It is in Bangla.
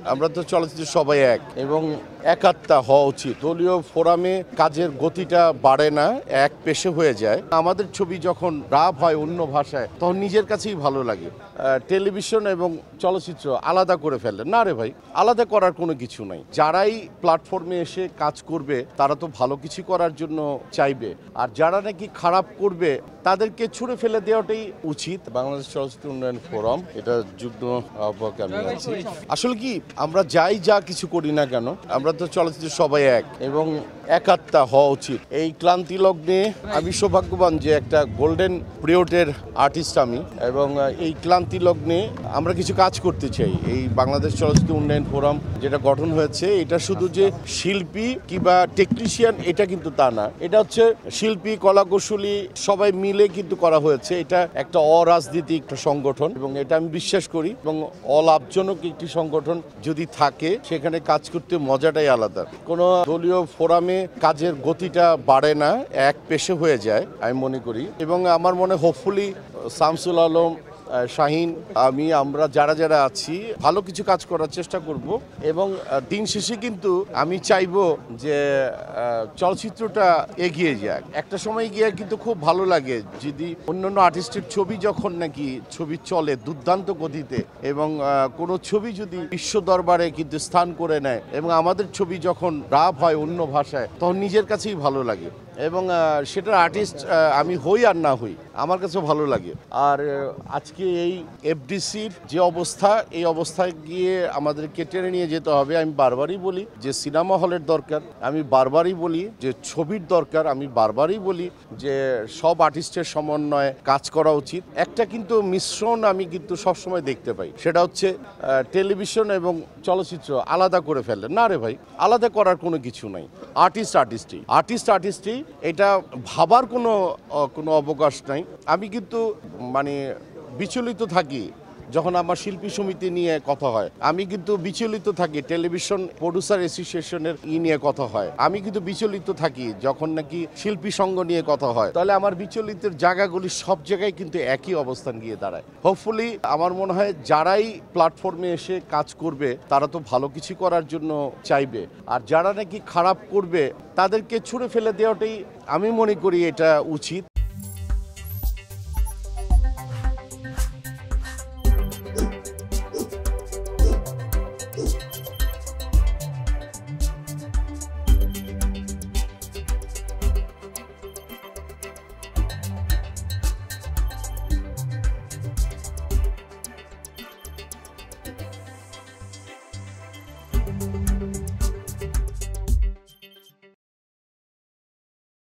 আমরা তো চলচ্চিত্র সবাই এক এবং একাত্মা হওয়া উচিত। দলীয় ফোরামে কাজের গতিটা বাড়ে না, এক পেশে হয়ে যায়। আমাদের ছবি যখন রাব হয় অন্য ভাষায় তখন নিজের কাছেই ভালো লাগে। টেলিভিশন এবং চলচ্চিত্র আলাদা করে ফেলে না রে ভাই, আলাদা করার কোনো কিছু নাই। যারাই প্ল্যাটফর্মে এসে কাজ করবে তারা তো ভালো কিছু করার জন্য চাইবে, আর যারা নাকি খারাপ করবে তাদেরকে ছুঁড়ে ফেলে দেওয়াটাই উচিত। বাংলাদেশ চলচ্চিত্র উন্নয়ন ফোরাম, এটা যুগ্ম আহ্বায়ক আমি আছি। আসলে কি, আমরা যা কিছু করি না কেন, আমরা তো চলচ্চিত্র সবাই এক এবং একাত্মা হওয়া উচিত। এই ক্লান্তি লগ্নে আমি সৌভাগ্যবান যে একটা গোল্ডেন পিরিয়ডের আর্টিস্ট আমি, এবং এই ক্লান্তি লগ্নে আমরা কিছু কাজ করতে চাই। এই বাংলাদেশ চলচ্চিত্র উন্নয়ন ফোরাম যেটা গঠন হয়েছে, এটা শুধু যে শিল্পী কিংবা টেকনিশিয়ান এটা কিন্তু তা না, এটা হচ্ছে শিল্পী কলাকুশলী সবাই মিলে কিন্তু করা হয়েছে। এটা একটা অরাজনীতিক একটা সংগঠন এবং এটা আমি বিশ্বাস করি, এবং অলাভজনক একটি সংগঠন যদি থাকে সেখানে কাজ করতে মজাটাই আলাদা। কোনো দলীয় ফোরামে কাজের গতিটা বাড়ে না, এক পেশে হয়ে যায় আমি মনে করি। এবং আমার মনে হোপফুলি শামসুল আলম, শাহিন, আমরা যারা আছি ভালো কিছু কাজ করার চেষ্টা করব। এবং দিন শেষে কিন্তু আমি চাইবো যে চলচ্চিত্রটা এগিয়ে যাক। একটা সময় গিয়ে কিন্তু খুব ভালো লাগে যদি অন্যান্য আর্টিস্টের ছবি যখন নাকি ছবি চলে দুর্দান্ত গতিতে, এবং কোনো ছবি যদি বিশ্ব দরবারে কিন্তু স্থান করে নেয়, এবং আমাদের ছবি যখন রাব হয় অন্য ভাষায় তখন নিজের কাছেই ভালো লাগে। এবং সেটার আর্টিস্ট আমি হই আর না হই, আমার কাছেও ভালো লাগে। আর আজকে এই এফডিসির যে অবস্থা, এই অবস্থায় গিয়ে আমাদেরকে টেনে নিয়ে যেতে হবে। আমি বারবারই বলি যে সিনেমা হলের দরকার, আমি বারবারই বলি যে ছবির দরকার, আমি বারবারই বলি যে সব আর্টিস্টের সমন্বয়ে কাজ করা উচিত। একটা কিন্তু মিশ্রণ আমি কিন্তু সবসময় দেখতে পাই, সেটা হচ্ছে টেলিভিশন এবং চলচ্চিত্র আলাদা করে ফেলে না রে ভাই, আলাদা করার কোনো কিছু নাই। আর্টিস্টই এটা ভাবার কোনো অবকাশ নাই। আমি কিন্তু বিচলিত থাকি যখন আমার শিল্পী সমিতি নিয়ে কথা হয়, আমি কিন্তু বিচলিত থাকি টেলিভিশন প্রডিউসার অ্যাসোসিয়েশনের নিয়ে কথা হয়, আমি কিন্তু বিচলিত থাকি যখন নাকি শিল্পী সংঘ নিয়ে কথা হয়। তাহলে আমার বিচলিতের জায়গাগুলি সব জায়গায় কিন্তু একই অবস্থান গিয়ে দাঁড়ায়। হোপফুলি আমার মনে হয় যারাই প্ল্যাটফর্মে এসে কাজ করবে তারা তো ভালো কিছু করার জন্য চাইবে, আর যারা নাকি খারাপ করবে তাদেরকে ছুঁড়ে ফেলে দেওয়াটাই আমি মনে করি এটা উচিত।